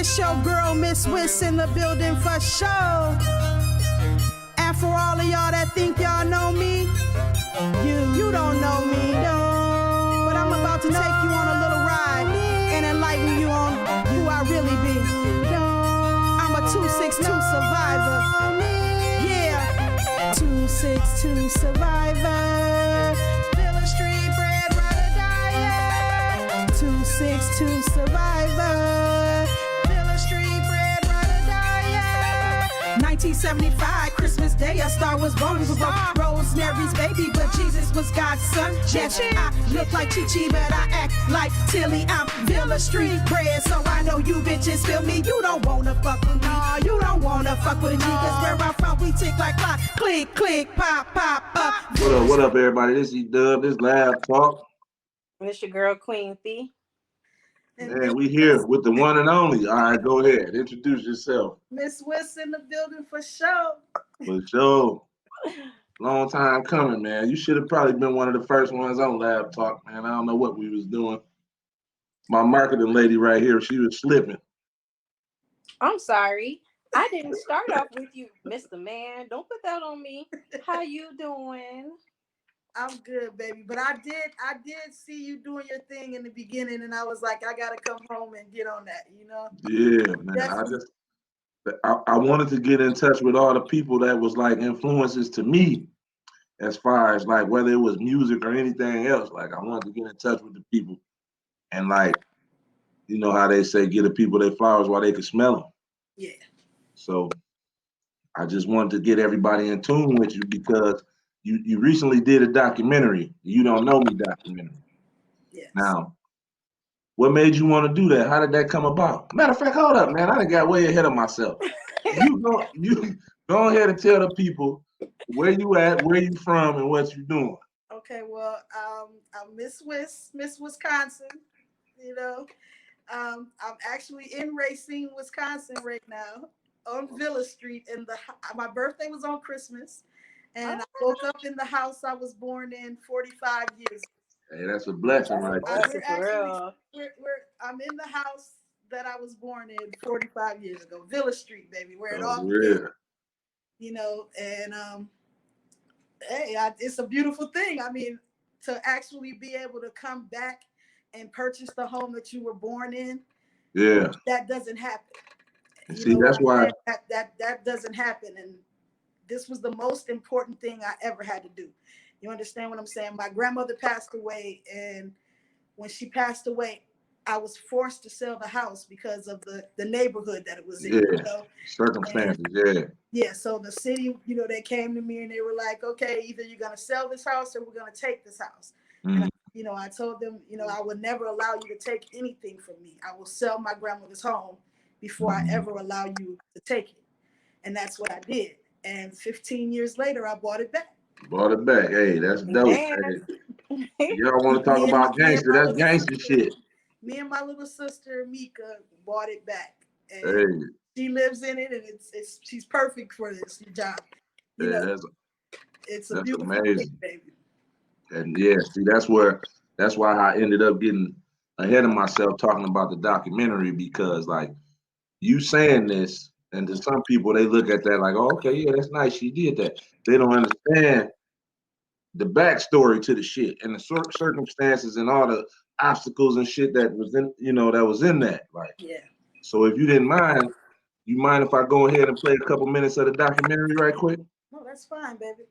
It's your girl, Ms Wis, in the building for show. And for all of y'all that think y'all know me, you don't know me, no. But I'm about to take you on a little ride and enlighten you on who I really be. I'm a 262 survivor. Yeah, 262 survivor. Still a street bread, ride or die, yeah. 262 survivor. Still a street bread, ride or die, yeah. 1975, Christmas Day, a star was born. We were Rosemary's baby, but Jesus was God's son. Yes, I look like Chi-Chi, but I act like Tilly. I'm Villa Street bread, so I know you bitches feel me. You don't wanna fuck with me. You don't wanna fuck with me, cause where I'm from, we tick like clock. Click, click, pop, pop, up. What up, everybody? This is E-DuBB, this LabTalk. And it's your girl, Queen Thee. And we here with the one and only. All right, go ahead. Introduce yourself. Ms Wis in the building for show. For sure. Long time coming, man. You should have probably been one of the first ones on LabTalk, man. I don't know what we was doing. My marketing lady right here, she was slipping. I'm sorry. I didn't start off with you, Mr. Man. Don't put that on me. How you doing? I'm good, baby. But I did see you doing your thing in the beginning, and I was like, I gotta come home and get on that, you know? Yeah, man. I wanted to get in touch with all the people that was like influences to me, as far as like whether it was music or anything else. Like I wanted to get in touch with the people, and like, you know how they say, give the people their flowers while they can smell them. Yeah. So I just wanted to get everybody in tune with you because you recently did a documentary, You Don't Know Me documentary. Yes. Now, what made you want to do that? How did that come about? Matter of fact, hold up, man. I done got way ahead of myself. You go ahead and tell the people where you at, where you from, and what you doing. Okay, well, I'm Ms Wis, Miss Wisconsin. You know, I'm actually in Racine, Wisconsin right now on Villa Street. My birthday was on Christmas, and I woke up in the house I was born in 45 years ago. Hey, that's a blessing, right there. I'm in the house that I was born in 45 years ago, Villa Street, baby, where it all yeah. began. You know, and hey, it's a beautiful thing. I mean, to actually be able to come back and purchase the home that you were born in. Yeah. That doesn't happen. See, that's why that doesn't happen. And this was the most important thing I ever had to do. You understand what I'm saying? My grandmother passed away, and when she passed away, I was forced to sell the house because of the neighborhood that it was in. Yeah, you know? circumstances, Yeah, so the city, you know, they came to me and they were like, okay, either you're going to sell this house or we're going to take this house. And, I told them, I would never allow you to take anything from me. I will sell my grandmother's home before I ever allow you to take it. And that's what I did. And 15 years later, I bought it back. Bought it back. Hey, that's dope. Hey. Y'all want to talk about gangster? That's gangster shit. Me and my little sister Mika bought it back, and hey. She lives in it, and she's perfect for this job. It's a beautiful amazing thing, baby. And yeah, see, that's why I ended up getting ahead of myself talking about the documentary, because like you saying this, and to some people they look at that like, oh, okay, yeah, that's nice, she did that. They don't understand the backstory to the shit and the circumstances and all the obstacles and shit that was in that. Like, yeah. So if you didn't mind, you mind if I go ahead and play a couple minutes of the documentary right quick? No, that's fine, baby.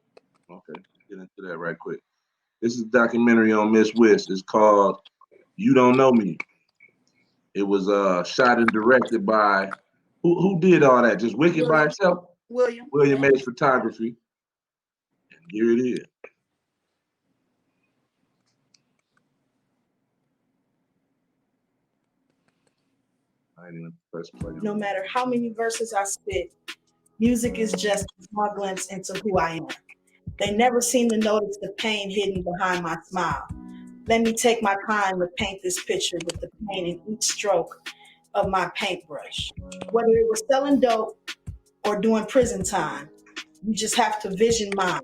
Okay, get into that right quick. This is a documentary on Ms Wis. It's called You Don't Know Me. It was shot and directed by who did all that? Just Wicked by itself? William H Photography. And here it is. No matter how many verses I spit, music is just a small glimpse into who I am. They never seem to notice the pain hidden behind my smile. Let me take my time to paint this picture with the pain in each stroke of my paintbrush. Whether it was selling dope or doing prison time, you just have to vision mine.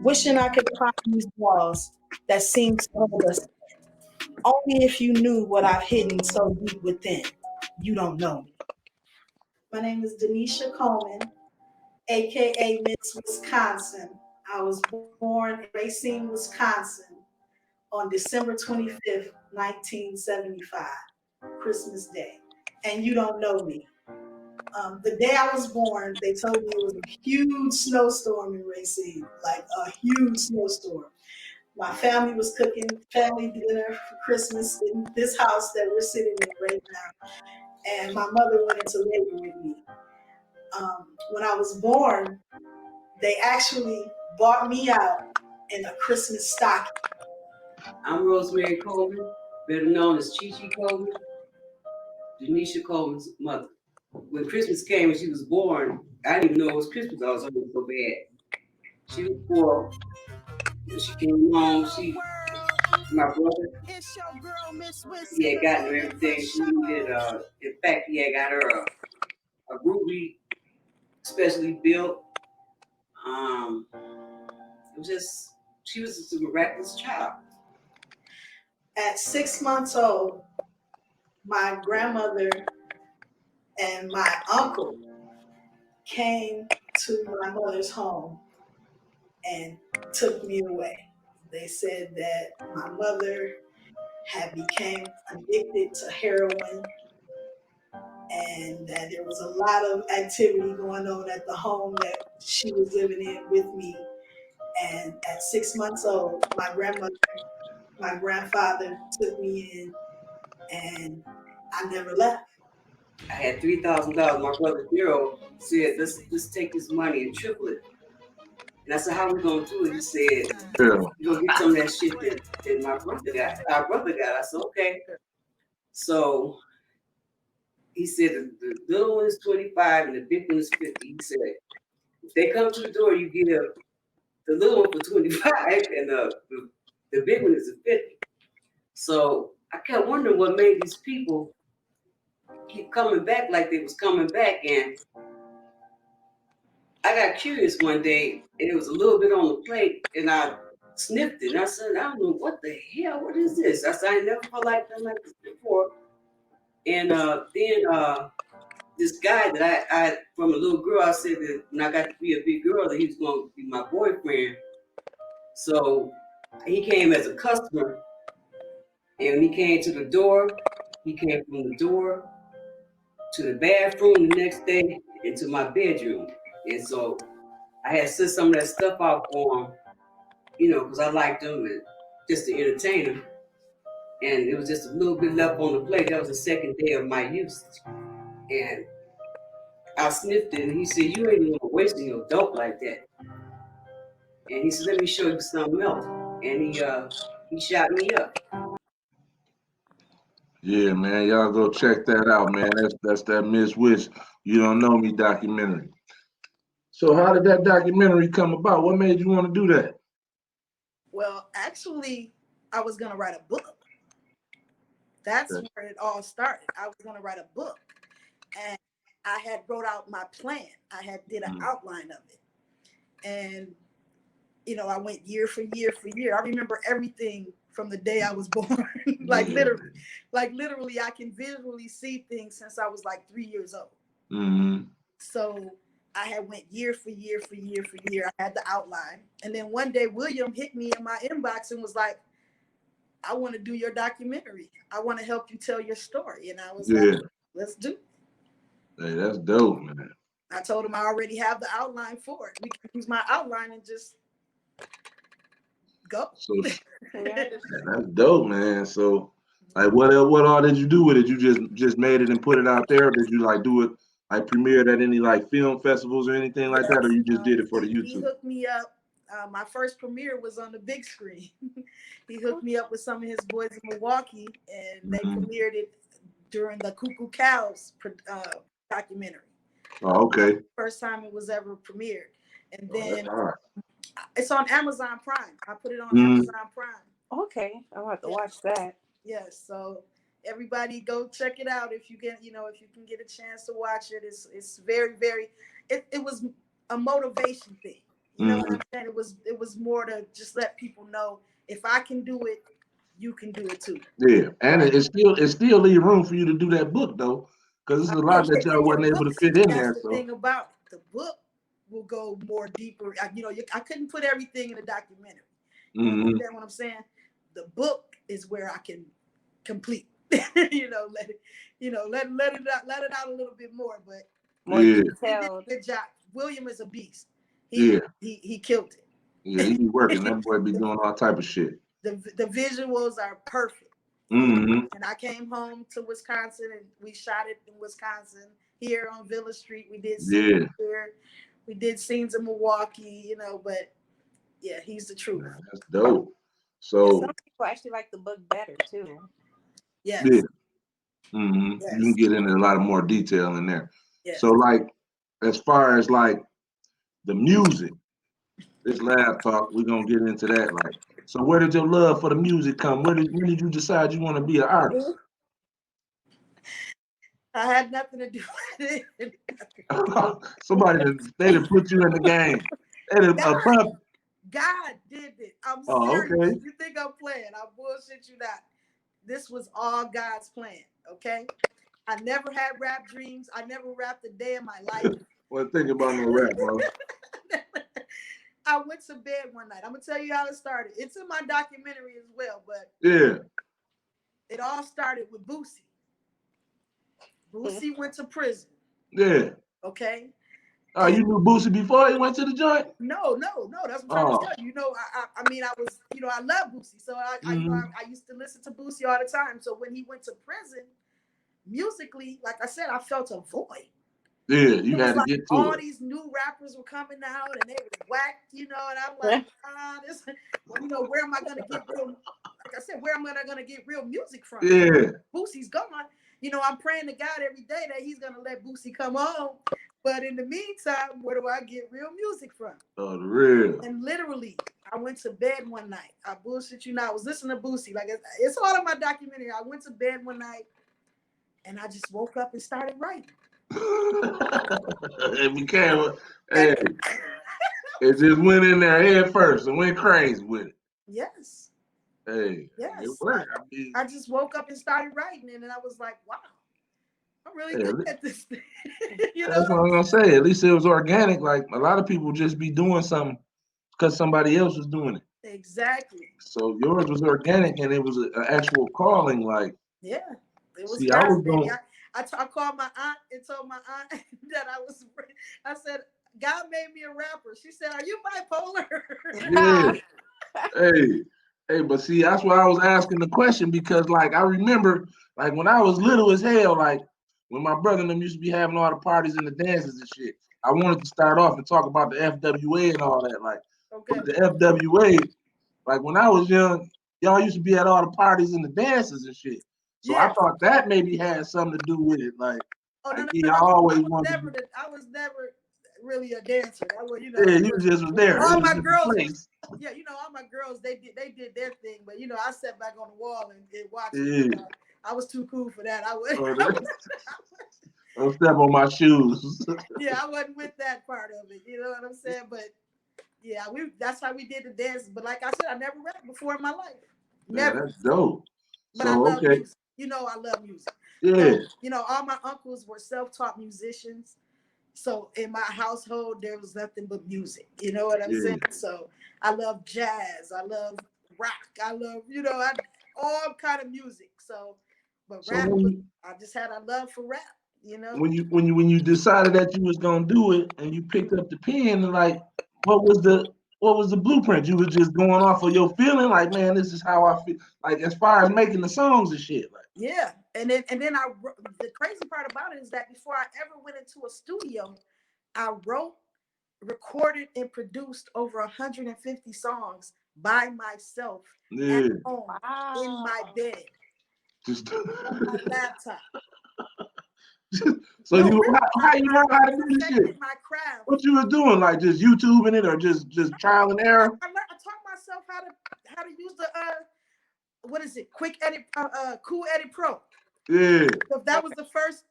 Wishing I could climb these walls that seem to hold us. Only if you knew what I've hidden so deep within. You don't know me. My name is Denisha Coleman, aka Ms. Wisconsin. I was born in Racine, Wisconsin on December 25th, 1975, Christmas Day. And you don't know me. The day I was born, they told me it was a huge snowstorm in Racine, like a huge snowstorm. My family was cooking family dinner for Christmas in this house that we're sitting in right now. And my mother went into labor with me. When I was born, they actually bought me out in a Christmas stocking. I'm Rosemary Coleman, better known as Chi Chi Coleman, Denisha Coleman's mother. When Christmas came and she was born, I didn't even know it was Christmas. I was hungry so bad. She was poor. When she came home, my brother, It's your girl, Ms Wis. he had gotten her everything she needed. In fact, he had got her a ruby specially built. It was just, she was just a miraculous child. At 6 months old, my grandmother and my uncle came to my mother's home and took me away. They said that my mother had become addicted to heroin and that there was a lot of activity going on at the home that she was living in with me. And at 6 months old, my grandfather took me in and I never left. I had $3,000. My brother Daryl said, let's take this money and triple it. And I said, how we gonna do it? He said, Yeah. you gonna get some of that shit that my brother got. Our brother got. I said, okay. So he said the little one is 25 and the big one is 50. He said, if they come to the door, you give the little one for 25 and the big one is a 50. So I kept wondering what made these people keep coming back like they was coming back. And I got curious one day, and it was a little bit on the plate, and I sniffed it. And I said, I don't know what the hell, what is this? I said, I never felt like that like this before. And then this guy that I from a little girl, I said that when I got to be a big girl, that he was going to be my boyfriend. So he came as a customer, and when he came to the door, he came from the door to the bathroom the next day into my bedroom. And so I had set some of that stuff out for him, you know, because I liked him and just to entertain him. And it was just a little bit left on the plate. That was the second day of my usage. And I sniffed it, and he said, you ain't even wasting your dope like that. And he said, let me show you something else. And he shot me up. Yeah, man. Y'all go check that out, man. That's that Ms Wis, You Don't Know Me documentary. So how did that documentary come about? What made you want to do that? Well, actually, I was going to write a book. That's where it all started. I was going to write a book. And I had wrote out my plan. I had did an outline of it. And, you know, I went year for year for year. I remember everything from the day I was born. Literally, I can visually see things since I was like 3 years old. Mm-hmm. So I had went year for year for year for year. I had the outline. And then one day William hit me in my inbox and was like, I want to do your documentary. I want to help you tell your story. And I was like, let's do it. Hey, that's dope, man. I told him I already have the outline for it. We can use my outline and just go. So that's dope, man. So like what all did you do with it? You just made it and put it out there? Or did you like do it like premiered at any like film festivals or anything like that? Or you just did it for the YouTube? He hooked me up. My first premiere was on the big screen. He hooked me up with some of his boys in Milwaukee, and they premiered it during the Cuckoo Cows documentary. Oh, okay. First time it was ever premiered. And then it's on Amazon Prime. I put it on Amazon Prime. Okay, I'll have to watch that. Yes, so everybody go check it out if you get, if you can get a chance to watch it. It's very, very. It was a motivation thing. You know what I'm saying? It was more to just let people know if I can do it, you can do it too. Yeah, and it still leave room for you to do that book though. Because there's a lot that y'all wasn't able to fit in there. That's the So thing about it. The book will go more deeper. I couldn't put everything in a documentary. You understand what I'm saying? The book is where I can complete. Let it out a little bit more. But More detailed. he did a good job. William is a beast. He killed it. Yeah, he be working. That boy be doing all type of shit. The visuals are perfect. Mm-hmm. And I came home to Wisconsin and we shot it in Wisconsin here on Villa Street. We did scenes here. We did scenes in Milwaukee, but yeah, he's the truth. Man, that's dope. So some people actually like the book better too. Yes. Yeah. Mm-hmm. Yes. You can get into a lot of more detail in there. Yes. So like, as far as like the music, this LabTalk, we're gonna get into that. Like, so where did your love for the music come? When did you decide you want to be an artist? I had nothing to do with it. They done put you in the game. God did it. I'm serious. Okay. You think I'm playing? I bullshit you not. This was all God's plan. Okay. I never had rap dreams. I never rapped a day in my life. Well, think about no rap, bro. I went to bed one night. I'm gonna tell you how it started. It's in my documentary as well, but it all started with Boosie. Boosie went to prison. Yeah. Okay. Oh, you knew Boosie before he went to the joint? No. That's what I'm trying to tell you. I love Boosie, so I used to listen to Boosie all the time. So when he went to prison, musically, like I said, I felt a void. Yeah, you had to get to all these new rappers were coming out and they were whacked, and I'm like, where am I gonna get real? Like I said, where am I gonna get real music from? Yeah, Boosie's gone. I'm praying to God every day that He's gonna let Boosie come home. But in the meantime, where do I get real music from? Oh, real. And literally, I went to bed one night. I bullshit you not. I was listening to Boosie. Like it's all in my documentary. I went to bed one night and I just woke up and started writing. It became it just went in there head first and went crazy with it. Yes. Hey. Yes. It worked. I just woke up and started writing, and then I was like, wow, I'm really good at this thing. That's what I'm gonna say. At least it was organic. Like a lot of people just be doing something because somebody else was doing it. Exactly. So yours was organic and it was an actual calling. Like it was. See, I called my aunt and told my aunt that I said, God made me a rapper. She said, are you bipolar? Yeah. Hey, but see, that's why I was asking the question, because like I remember like when I was little as hell, like when my brother and them used to be having all the parties and the dances and shit, I wanted to start off and talk about the FWA and all that. Like the FWA, like when I was young, y'all used to be at all the parties and the dances and shit. So I thought that maybe had something to do with it. Like, I was never really a dancer. You just was there. All my girls, all my girls, they did their thing, but I sat back on the wall and watched it. I was too cool for that. Don't step on my shoes. I wasn't with that part of it. You know what I'm saying? But that's how we did the dances. But like I said, I never rapped before in my life. Never. That's dope. But I love music. I love music. Yeah. All my uncles were self-taught musicians. So in my household, there was nothing but music. You know what I'm saying? So I love jazz. I love rock. I love, all kind of music. So, but rap, I just had a love for rap. When you decided that you was gonna do it and you picked up the pen, and like, what was the blueprint? You was just going off of your feeling, like, man, this is how I feel. Like as far as making the songs and shit, like. Yeah, and then the crazy part about it is that before I ever went into a studio, I wrote, recorded, and produced over 150 songs by myself at home in my bed, on my laptop. So how you learn how to do this shit? My craft. What you was doing, like just YouTubing it or just trial and error? I taught myself how to use the what is it? Quick Edit, Cool Edit Pro. Yeah. So that was the first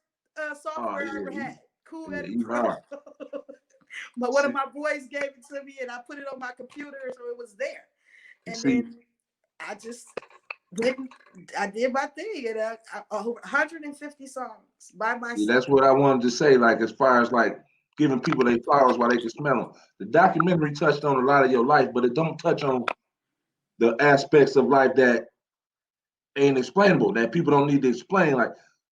software I ever had. Cool Edit Pro. But one of my boys gave it to me, and I put it on my computer, so it was there. And then I just I did my thing, and 150 songs by myself. See, that's what I wanted to say. Like as far as like giving people their flowers while they can smell them. The documentary touched on a lot of your life, but it don't touch on the aspects of life that ain't explainable, that people don't need to explain. Like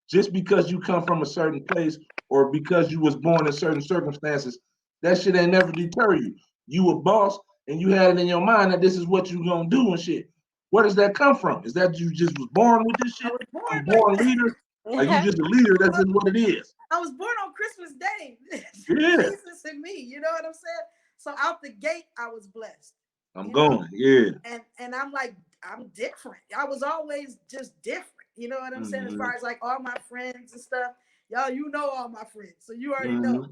just because you come from a certain place or because you was born in certain circumstances, that shit ain't never deter you. You a boss and you had it in your mind that this is what you gonna do and shit. Where does that come from? Is that you just was born with this shit? I was born I'm like born that. leader? Like you just a leader, that's just what it is. I was born on Christmas Day. Yeah. Jesus and me, you know what I'm saying? So out the gate, I was blessed. I'm going, yeah. And I'm like, I'm different. I was always just different. You know what I'm saying? As far as like all my friends and stuff, y'all, you know all my friends, so you already know.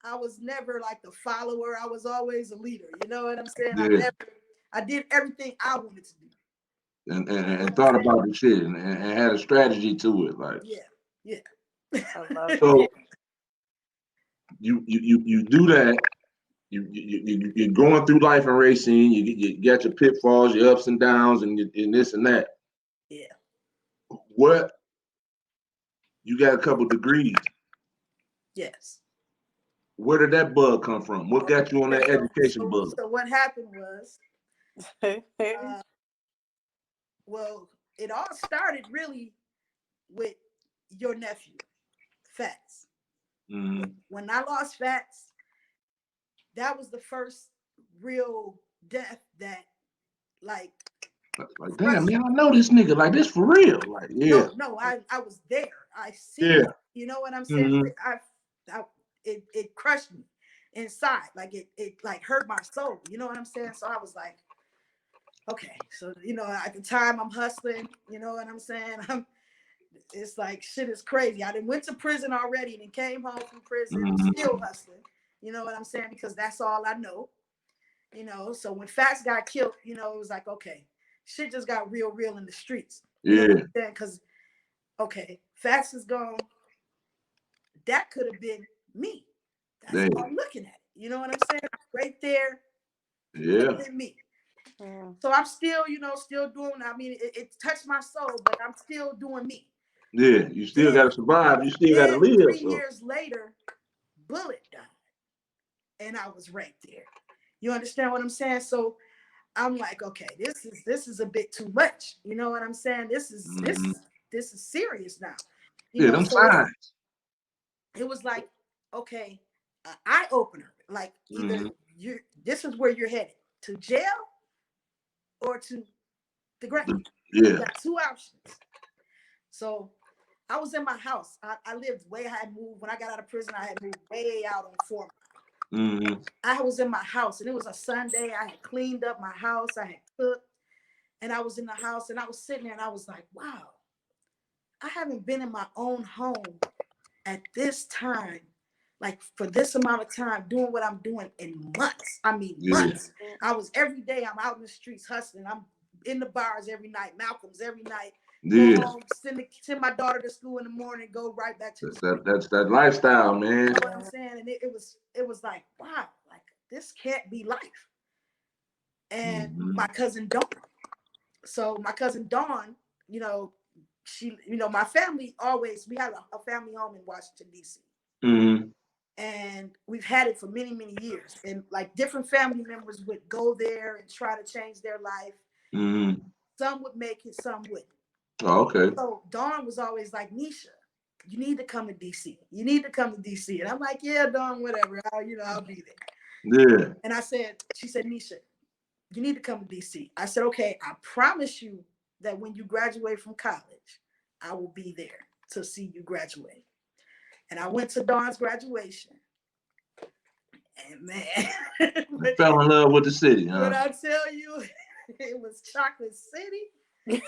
I was never like the follower. I was always a leader. You know what I'm saying? Yeah. I did everything I wanted to do. And thought about the shit and had a strategy to it, like yeah. I love so. it. You do that. You're going through life and racing. You got your pitfalls, your ups and downs, and this and that. Yeah. What? You got a couple degrees. Yes. Where did that bug come from? What got you on that education bug? So what happened was, well, it all started really with your nephew, Fats. When I lost Fats, that was the first real death that, like damn, man, I know this nigga. Like this for real. Like, yeah. No, I was there. I see it. You know what I'm saying? It crushed me inside. Like it like hurt my soul. You know what I'm saying? So I was like, okay. So, you know, at the time I'm hustling, you know what I'm saying? It's like shit is crazy. I done went to prison already and then came home from prison, still hustling. You know what I'm saying? Because that's all I know. You know, so when Fats got killed, you know, it was like, okay, shit just got real in the streets. You know what I'm saying? Because, okay, Fats is gone. That could have been me. That's how I'm looking at it. You know what I'm saying? Right there. Yeah. Could have been me. So I'm still, you know, still doing, I mean, it touched my soul, but I'm still doing me. Yeah, you still got to survive. You still got to live. 3 years later, Bullet died. And I was right there. You understand what I'm saying? So I'm like, okay, this is a bit too much. You know what I'm saying? This is serious now. You know, them so signs. it was like, okay, an eye opener. Like either this is where you're headed, to jail or to the ground. Yeah. You got two options. So I was in my house. I lived I had moved when I got out of prison. I had moved way out on 4 Mile. I was in my house and it was a Sunday. I had cleaned up my house. I had cooked and I was in the house and I was sitting there and I was like, wow, I haven't been in my own home at this time, like for this amount of time doing what I'm doing in months. I mean, months. I was every day, I'm out in the streets hustling. I'm in the bars every night, Malcolm's every night. Go home, send my daughter to school in the morning, go right back to the school. That's that lifestyle, man. You know what I'm saying? And it was like, wow, like this can't be life. And my cousin Dawn. So my cousin Dawn, you know, she, you know, my family always, we had a family home in Washington, D.C. And we've had it for many, many years. And like different family members would go there and try to change their life. Some would make it, some wouldn't. Oh, okay. So Dawn was always like, Nisha, you need to come to DC. You need to come to DC. And I'm like, yeah, Dawn, whatever. I'll be there. Yeah. And she said, Nisha, you need to come to DC. I said, okay, I promise you that when you graduate from college, I will be there to see you graduate. And I went to Dawn's graduation. And man, I fell in love with the city. Huh? When I tell you, it was Chocolate City.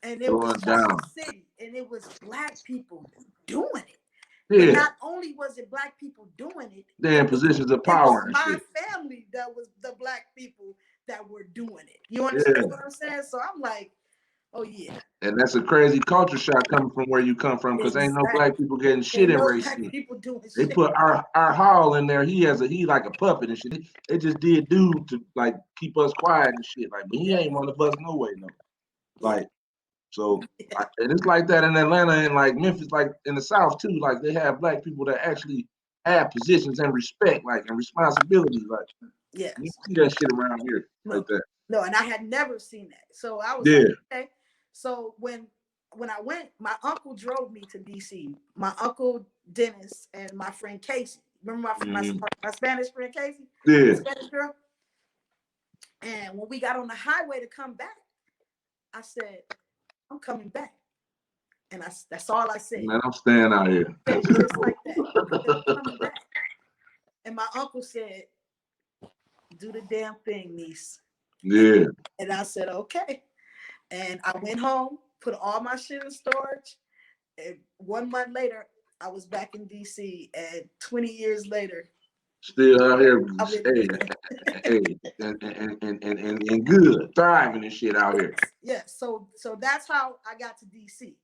And it was Chocolate City. And it was Black people doing it. Yeah. But not only was it Black people doing it, they're in positions of power. It was my family that was the Black people that were doing it. You understand what I'm saying? So I'm like, Oh yeah. And that's a crazy culture shock coming from where you come from, because ain't no black people getting shit in no Racine. black people doing They shit. put our hall in there. He like a puppet and shit. They just did dude to like keep us quiet and shit. Like, but he ain't one of us no way, no. Like, so and it's like that in Atlanta and like Memphis, like in the South too. Like they have black people that actually have positions and respect, like and responsibilities. Like, yes. you see that shit around here like that. No, and I had never seen that. So I was Yeah. like, okay. So when I went, my uncle drove me to DC. My uncle Dennis and my friend Casey. Remember my Spanish friend Casey? Yeah. Spanish girl. And when we got on the highway to come back, I said, I'm coming back. And that's all I said. Man, I'm staying out here. Just like that. I said, I'm coming back. And my uncle said, do the damn thing, niece. Yeah. And I said, okay. And I went home, put all my shit in storage. And 1 month later, I was back in DC. And 20 years later, still out here, and good, thriving and shit out here. Yeah, so that's how I got to DC.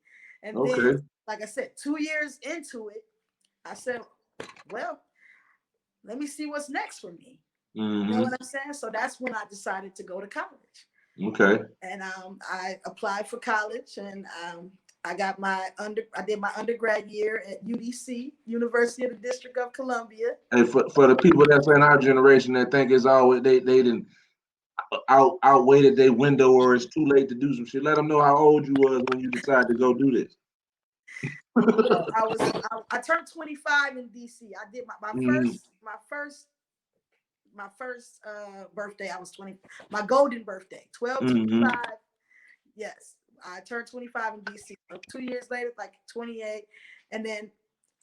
And Okay. then, like I said, 2 years into it, I said, well, let me see what's next for me. You know what I'm saying? So that's when I decided to go to college. Okay. And I applied for college, and I got I did my undergrad year at UDC, University of the District of Columbia. And for the people that's in our generation that think it's always they didn't outweighted their window or it's too late to do some shit, let them know how old you was when you decided to go do this. Well, I turned 25 in DC. I did my first birthday. I was 20. My golden birthday, 12/25. Yes, I turned 25 in DC. So 2 years later, like 28, and then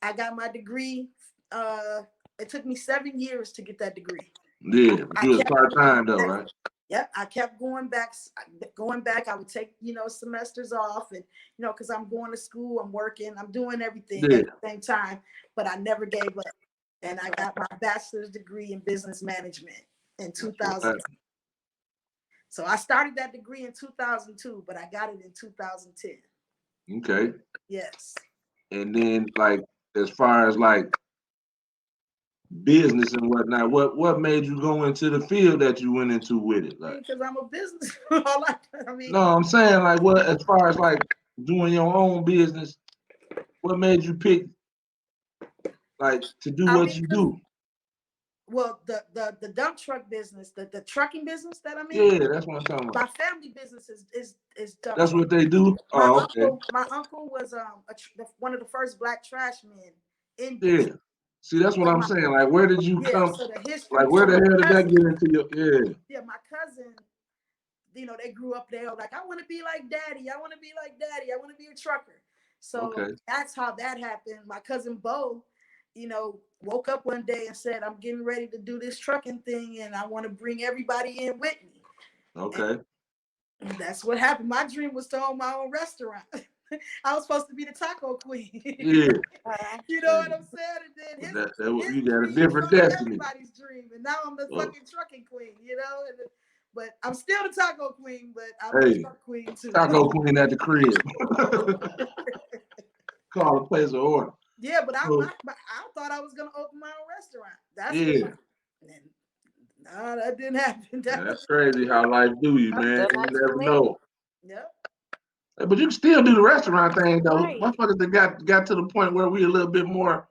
I got my degree. It took me 7 years to get that degree. Yeah, you was part-time though, right? Yep, I kept going back. I would take, semesters off, and because I'm going to school, I'm working, I'm doing everything at the same time. But I never gave up, and I got my bachelor's degree in business management in 2000. So I started that degree in 2002, but I got it in 2010. Okay. Yes. And then, like, as far as like business and whatnot, what made you go into the field that you went into with it? Like, because I'm a business. No, I'm saying like, what as far as like doing your own business, what made you pick like to do what you do? Well, the dump truck business, the trucking business that I'm in. Yeah, that's what I'm talking about. My family business is dump. That's what they do. My uncle was one of the first black trash men in. Yeah. See, that's what I'm saying. Like, where did you come? So the history. Like, where the hell did that get into your? Yeah. Yeah, my cousin. They grew up there like, I want to be like daddy. I want to be like daddy. I want to be a trucker. So that's how that happened. My cousin Bo, woke up one day and said, I'm getting ready to do this trucking thing, and I want to bring everybody in with me. Okay. And that's what happened. My dream was to own my own restaurant. I was supposed to be the taco queen. Yeah. You know what I'm saying? And then you got a different destiny. Everybody's dream, and now I'm the fucking trucking queen. But I'm still the taco queen. But I'm the truck queen too. Taco queen at the crib. Call a place of order. Yeah, but I thought I was gonna open my own restaurant. No, that didn't happen. That's crazy how life do you, man. You never know. Yep. But you can still do the restaurant thing though. Motherfuckers that got to the point where we a little bit more,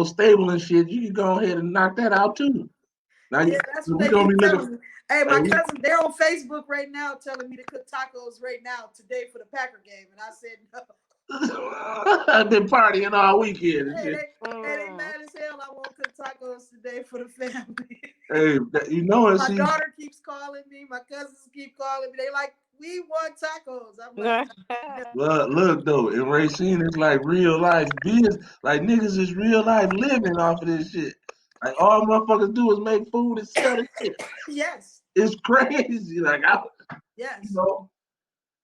stable and shit. You can go ahead and knock that out too. Now that's what they keep telling me. Hey, my cousin, they're on Facebook right now telling me to cook tacos right now today for the Packer game, and I said no. I've been partying all weekend and shit. They mad as hell. I won't cook tacos today for the family. Hey, my daughter keeps calling me. My cousins keep calling me. They like, we want tacos. I'm like, look though, in Racine, it's like real life business. Like niggas is real life living off of this shit. Like all motherfuckers do is make food and sell the shit. Yes. It's crazy. Like yes.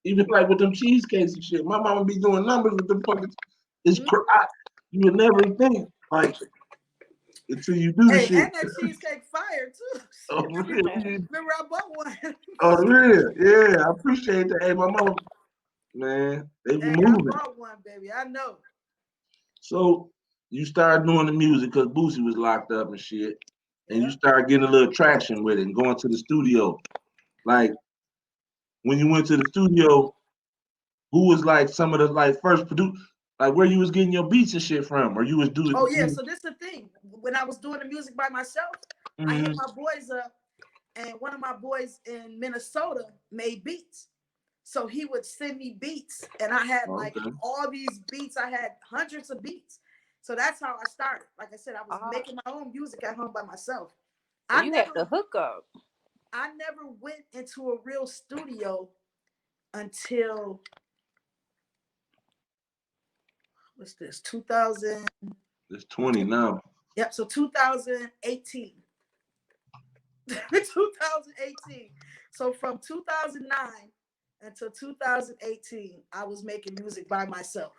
Even like with them cheesecakes and shit. My mama be doing numbers with them fucking. It's you would never think like until you do the Hey, shit. and that cheesecake fire too. Oh, really? Remember I bought one. Oh, real? Yeah, I appreciate that. Hey, my mom, man, they were Hey, I moving. bought one, baby. I know. So you started doing the music because Boosie was locked up and shit, and you Yeah. started getting a little traction with it and going to the studio. Like when you went to the studio, who was like some of the like first produce, like where you was getting your beats and shit from, or you was doing? Oh yeah. So this is the thing. When I was doing the music by myself, I hit my boys up, and one of my boys in Minnesota made beats. So he would send me beats, and I had like all these beats. I had hundreds of beats. So that's how I started. Like I said, I was making my own music at home by myself. So you had the hookup. I never went into a real studio until what's this? 2000. It's 20 now. Yep. So 2018. 2018. So from 2009 until 2018, I was making music by myself.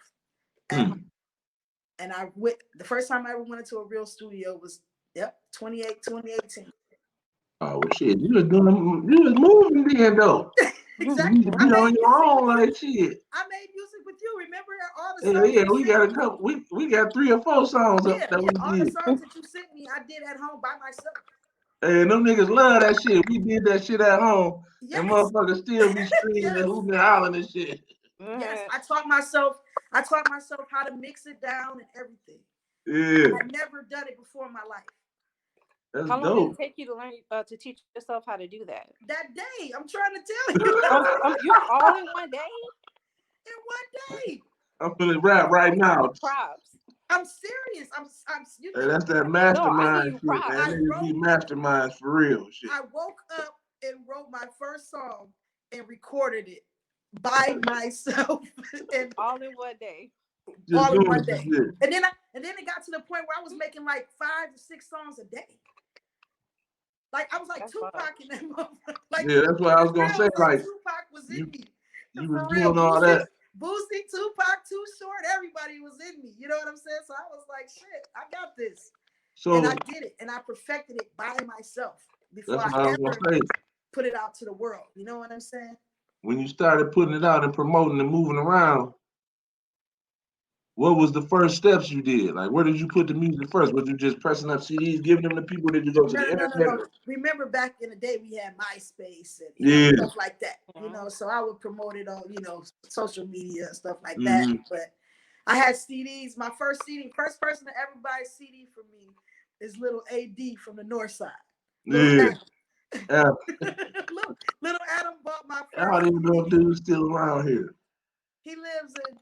And I went, the first time I ever went into a real studio was 2018. Oh well, shit, you was moving then though. Exactly. You on your own like shit. I made music with you. Remember all the songs? Yeah, we got a couple. We got 3 or 4 songs up that we all did. the songs that you sent me, I did at home by myself. Hey, them niggas love that shit. We did that shit at home, and motherfuckers still be screaming and hooping and hollering and shit. Yes, I taught myself how to mix it down and everything. Yeah, I've never done it before in my life. That's how long dope. did it take you to learn to teach yourself how to do that? That day, I'm trying to tell you. You're all in one day. In one day. I'm finna rap right now. Props. I'm serious. I'm Hey, that's that mastermind shit, man. Niggas be masterminds for real shit. I woke up and wrote my first song and recorded it by myself. And all in one day. Just all in one day. Shit. And then it got to the point where I was making like 5 to 6 songs a day. Like I was like Tupac in that moment. Like, yeah, that's what I was gonna say. Like Tupac was in me. You was doing all that. Boosie, Tupac, Too Short, everybody was in me. You know what I'm saying? So I was like, shit, I got this. So, and I did it, and I perfected it by myself before I ever put it out to the world. You know what I'm saying? When you started putting it out and promoting and moving around, what was the first steps you did? Like, where did you put the music first? Was you just pressing up CDs, giving them to people? Did you go to the internet? No. Remember back in the day, we had MySpace and stuff like that. You know, so I would promote it on, social media and stuff like that. But I had CDs. My first person to ever buy a CD from me is little AD from the North Side. Little Adam bought my first. I don't even know if dude's still around here. He lives in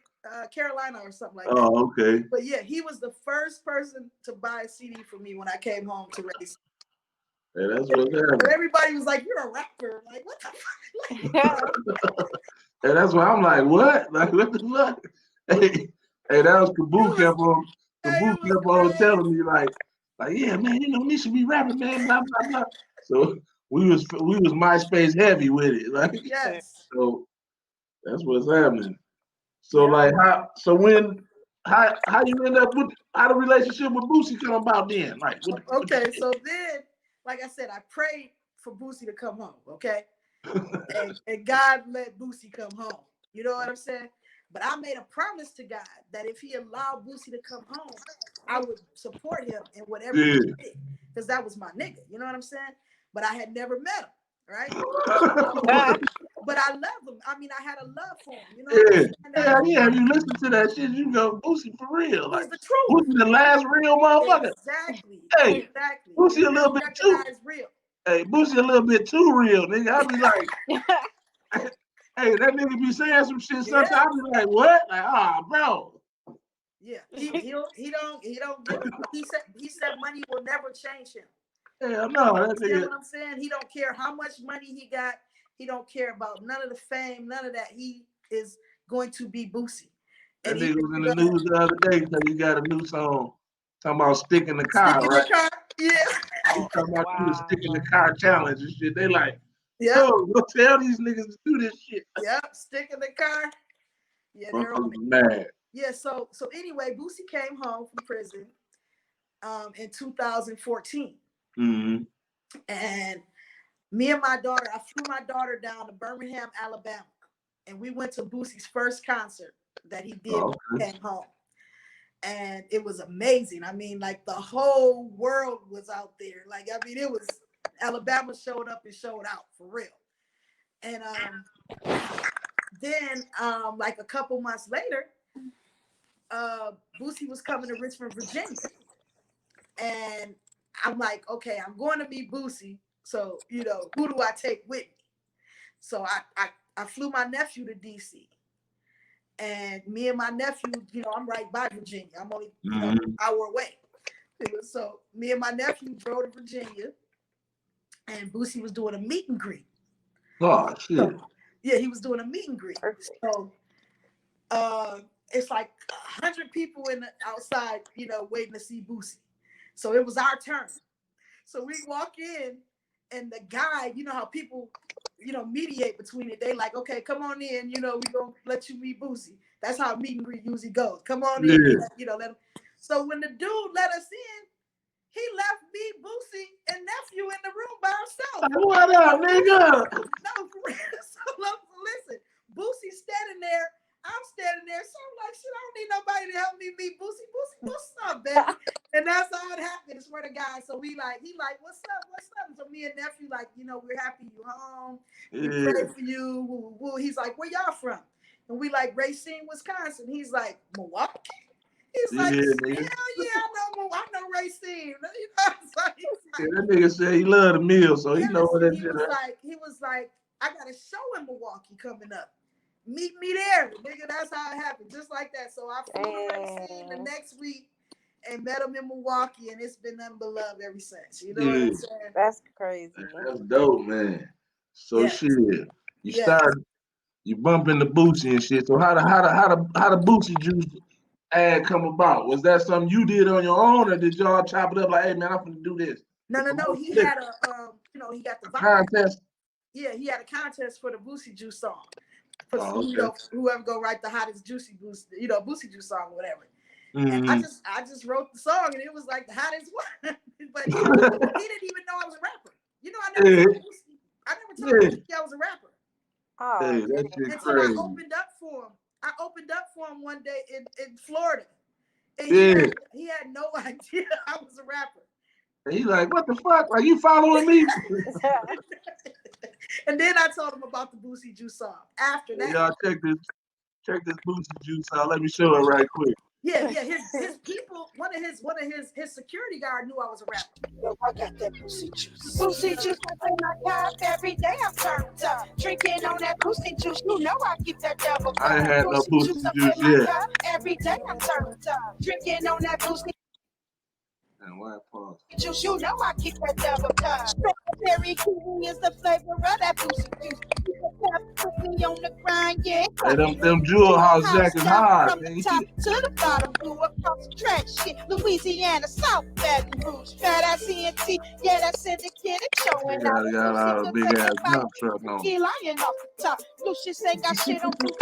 Carolina or something like that. Oh, okay. But yeah, he was the first person to buy a CD from me when I came home to race. Hey, that's what happened. But everybody was like, "You're a rapper." Like, what the fuck? And that's why I'm like, what? Like, what the fuck? Hey, that was Kaboo kept on telling me like, yeah, man, me should be rapping, man, blah blah blah. So we was MySpace heavy with it, like. Yes. So that's what's happening. So how you end up with how the relationship with Boosie come about then? Like, okay, so then, like I said, I prayed for Boosie to come home, okay? and God let Boosie come home. You know what I'm saying? But I made a promise to God that if he allowed Boosie to come home, I would support him in whatever he did. Because that was my nigga. You know what I'm saying? But I had never met him, right? But I love him. I mean, I had a love for him. You know yeah. You listen to that shit, you go, Boosie for real. He's the truth. Boosie the last real motherfucker. Exactly. Hey, exactly. Boosie a little bit too real. Hey, Boosie a little bit too real, nigga. I be like, hey, that nigga be saying some shit sometimes. I be like, what? Like, bro. Yeah, he don't give a, he said money will never change him. Hell no. You know what I'm saying? He don't care how much money he got. He don't care about none of the fame, none of that. He is going to be Boosie. That nigga was in the news the other day because he got a new song talking about stick in the car, right? The car? Yeah. He talking about the stick in the car challenge and shit. They like, go tell these niggas to do this shit. Yep, stick in the car. Yeah, they're mad. Yeah, so anyway, Boosie came home from prison. in 2014. Mm-hmm. And me and my daughter, I flew my daughter down to Birmingham, Alabama, and we went to Boosie's first concert that he did when he came home. And it was amazing. I mean, like the whole world was out there. Like, I mean, it was Alabama showed up and showed out for real. And then like a couple months later, Boosie was coming to Richmond, Virginia. And I'm like, okay, I'm going to meet Boosie. So, you know, who do I take with me? So I flew my nephew to DC. And me and my nephew, you know, I'm right by Virginia. I'm only an hour away. So me and my nephew drove to Virginia, and Boosie was doing a meet and greet. Oh, shit. So, yeah, he was doing a meet and greet. So it's like 100 people in the outside, you know, waiting to see Boosie. So it was our turn. So we walk in, and the guy, you know how people, you know, mediate between it. They like, okay, come on in, you know, we're going to let you meet Boosie. That's how meet and greet usually goes. Come on in, you know, let him. So when the dude let us in, he left me, Boosie, and nephew in the room by himself. What up, nigga? No, for real. So listen, Boosie's standing there. I'm standing there. So I'm like, shit, I don't need nobody to help me meet Boosie. Boosie, what's up, baby? And that's how it happened. I swear to God. So he like, what's up? What's up? So me and nephew, like, you know, we're happy you home. We pray for you. Woo, woo. He's like, where y'all from? And we like Racine, Wisconsin. He's like, Milwaukee. He's like, hell yeah, I know Racine. You know, so like, that nigga said he loved the meal, so he know what that shit is. He was like, I got a show in Milwaukee coming up. Meet me there, nigga. That's how it happened, just like that. So I flew to Racine the next week and met him in Milwaukee, and it's been nothing but love ever since. You know what I'm saying? That's crazy. That's dope, man. So shit, you started, you bump into Boosie and shit. So how the Boosie Juice ad come about? Was that something you did on your own, or did y'all chop it up like, hey man, I'm gonna do this? No. He had a you know, he got the contest. Yeah, he had a contest for the Boosie Juice song. You know, whoever go write the hottest Juicy Boosie, you know, Boosie Juice song or whatever. And I just wrote the song, and it was like the hottest one. But he didn't even know I was a rapper. You know, I never told Boosie I was a rapper. Until I opened up for him. I opened up for him one day in Florida. And he had no idea I was a rapper. And he's like, what the fuck? Are you following me? And then I told him about the Boosie Juice song. After that, y'all check this Boosie Juice out. Let me show it right quick. Yeah. His people, one of his security guard knew I was a rapper. Yo, I got that Boosie Juice. Boosie Juice in my cup every day. I'm turned up, drinking on that Boosie Juice. You know I keep that double cup. I ain't had no Boosie Juice yet. Every day I'm turned up, drinking on that Boosie. And why pause? Juice, you know I keep that double cup. Strawberry kiwi is the flavor of that Boosie Juice. Put me on the grind, yeah. Hey, them Jewel House jackets hard. From the top to the bottom, blew across the track, shit. Louisiana, South Baton Rouge, fat ass CNT, yeah, that's syndicated showing out. Got a big ass dump truck on. Lying off the top. Lucius ain't got shit on Boosie.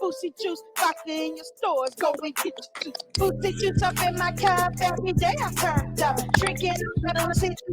Boosie Juice, vodka in your stores, go and get your juice. Boosie Juice up in my cup every day. I turned up, drinking.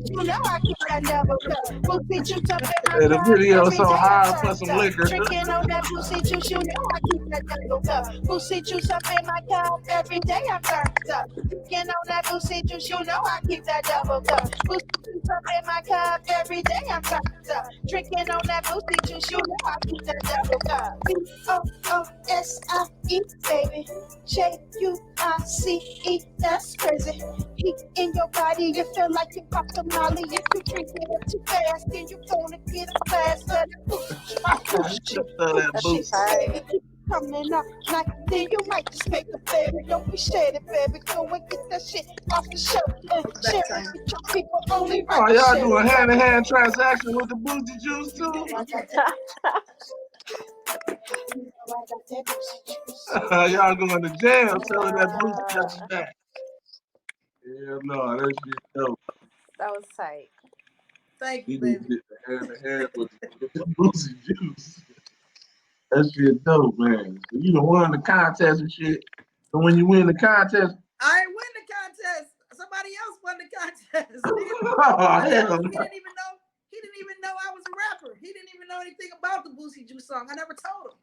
You know I keep that double cup. Boosie Juice up in my cup. The video so high for some liquor. Drinking on that Boosie Juice, you know I keep that double cup. Boosie Juice up in my cup every day. I turned up, drinking on that Boosie Juice, you know I keep that double cup. Boosie Juice up in my cup every day. I turned up, drinking on that Boosie Juice, you know I keep that double cup. BOOSIE, baby. JUICE, that's crazy. Heat in your body, you feel like you popped a molly. If you drink it too fast, then you gonna get a fast. Coming up like then you might just make a baby. Don't be shady, baby. Go and get that shit off the shelf and share it with your people. Only right. Oh, y'all doing hand-to-hand transaction with the Boosie Juice too? Y'all going to jail selling that Boosie Juice back. Yeah, no, that shit dope. That was tight. Thank you, baby. Get the hand with the Boosie Juice. That shit dope, man. So you done won the contest and shit. So when you win the contest, I ain't win the somebody else won the contest. Oh, he hell didn't no. even know I was a rapper. He didn't even know anything about the Boosie Juice song. I never told him.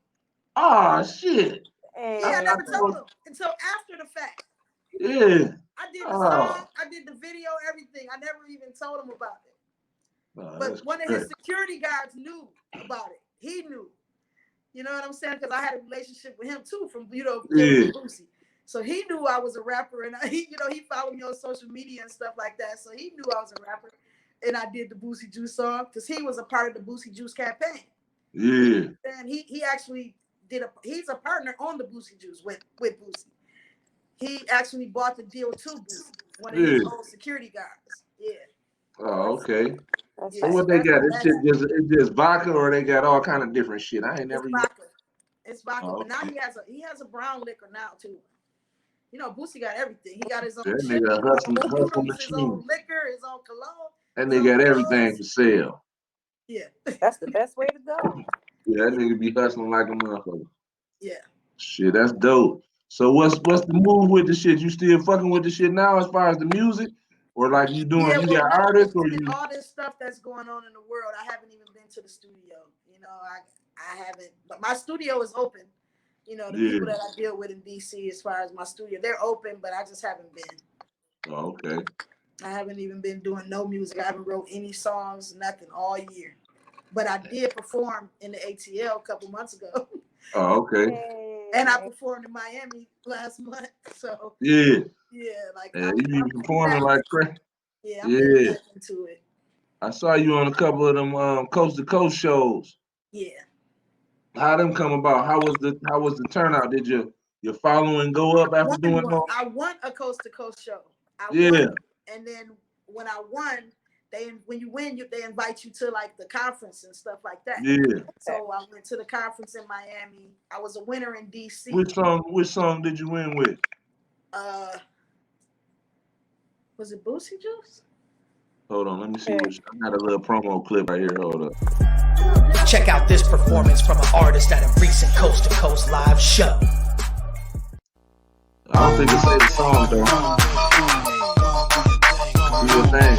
Oh shit. Yeah, I never told him until after the fact. Yeah. I did the song, I did the video, everything. I never even told him about it. But one of his security guards knew about it. He knew. You know what I'm saying? Because I had a relationship with him too from Boosie. So he knew I was a rapper, and he followed me on social media and stuff like that. So he knew I was a rapper, and I did the Boosie Juice song because he was a part of the Boosie Juice campaign. Yeah. And he actually he's a partner on the Boosie Juice with Boosie. He actually bought the deal to Boosie, one of his old security guards. Yeah. Oh, okay. Yeah, So what they got? This shit just vodka, or they got all kind of different shit. I ain't never. It's vodka. Oh, but now he has a brown liquor now too. You know, Boosie got everything. He got his own that chili, nigga hustle his own liquor, his own cologne. That nigga got everything for sale. Yeah. That's the best way to go. Yeah, that nigga be hustling like a motherfucker. Yeah. Shit, that's dope. So what's the move with the shit? You still fucking with the shit now as far as the music? Or like you doing, you got artists or you all this stuff that's going on in the world. I haven't even been to the studio. You know, I haven't, but my studio is open. You know, the people that I deal with in DC as far as my studio, they're open, but I just haven't been. Oh, okay. I haven't even been doing no music. I haven't wrote any songs, nothing all year. But I did perform in the ATL a couple months ago. Oh, okay. And I performed in Miami last month. So yeah, like you be performing like crazy. Yeah, I'm getting back into it. I saw you on a couple of them coast to coast shows. Yeah. How them come about? How was the turnout? Did your following go up after doing all? I won a coast to coast show. I won, and then when I won, when you win, they invite you to like the conference and stuff like that. Yeah. So I went to the conference in Miami. I was a winner in DC. Which song did you win with? Was it Boosie Juice? Hold on, let me see. I got a little promo clip right here. Hold up. Check out this performance from an artist at a recent Coast to Coast live show. I don't think it's say the song though. Do your thing.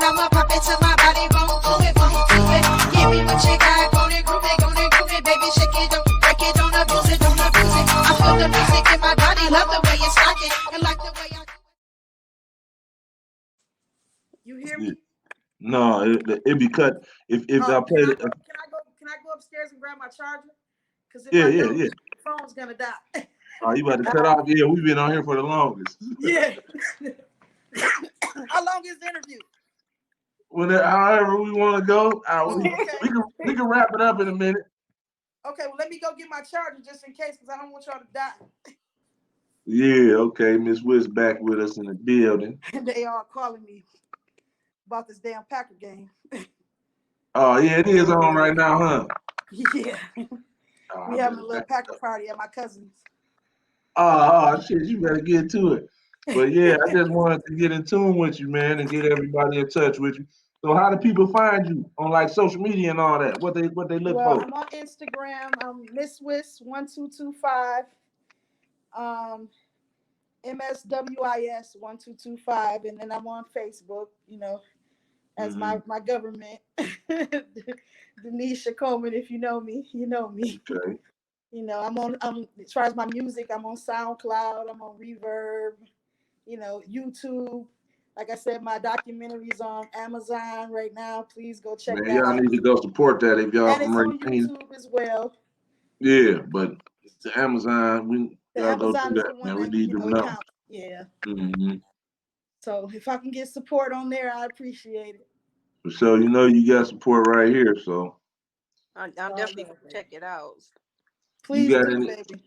I'ma pop it till my body won't do it. Give me what you got, gonna groove it, baby, shake it, don't break it, don't abuse it. I feel the music in my body, love the way it's rocking, and like the way I. You hear me? No, it be cut. If I play it. Can I go upstairs and grab my charger? Because the phone's gonna die. Oh, you about to cut off? Yeah, we've been on here for the longest. Yeah. How long is the interview? However we want to go, we can wrap it up in a minute. Okay, well let me go get my charger just in case, because I don't want y'all to die. Yeah, okay. Ms Wis back with us in the building. And they are calling me about this damn Packer game. Oh yeah, it is on right now, huh? Yeah. We having a little Packer party at my cousin's. Oh shit, you better get to it. But yeah, I just wanted to get in tune with you, man, and get everybody in touch with you. So how do people find you on like social media and all that? What they look for? I'm on Instagram. Ms Wis 1225. MSWIS 1225, and then I'm on Facebook. You know, as my government, Denisha Coleman. If you know me, you know me. Okay. You know, as far as my music, I'm on SoundCloud. I'm on Reverb. You know, YouTube. Like I said, my documentary's on Amazon right now. Please go check that out. Y'all need to go support that if y'all from on YouTube as well. Yeah, but the Amazon, y'all go do that, man. We need to know. Yeah. Mm-hmm. So if I can get support on there, I appreciate it. So you know you got support right here. So I'm definitely gonna check it out. Please baby.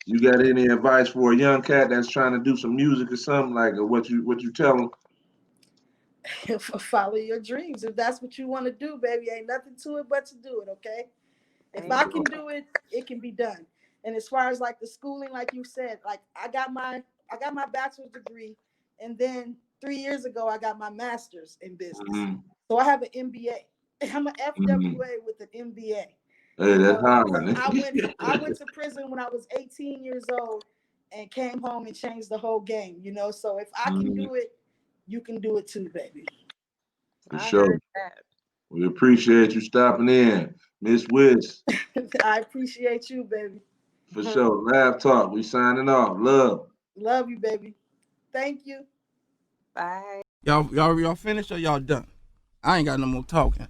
You got any advice for a young cat that's trying to do some music or something like what you tell them? Follow your dreams. If that's what you want to do, baby, ain't nothing to it but to do it. Okay. If I can do it, it can be done. And as far as like the schooling, like you said, like I got my bachelor's degree, and then 3 years ago I got my master's in business. So I have an MBA. I'm an FWA with an MBA. Hey, that's hard. I went to prison when I was 18 years old and came home and changed the whole game, you know. So if I can do it, you can do it too, baby. For sure. We appreciate you stopping in, Ms Wis. I appreciate you, baby. For sure. LabTalk. We signing off. Love. Love you, baby. Thank you. Bye. Y'all finished or y'all done? I ain't got no more talking.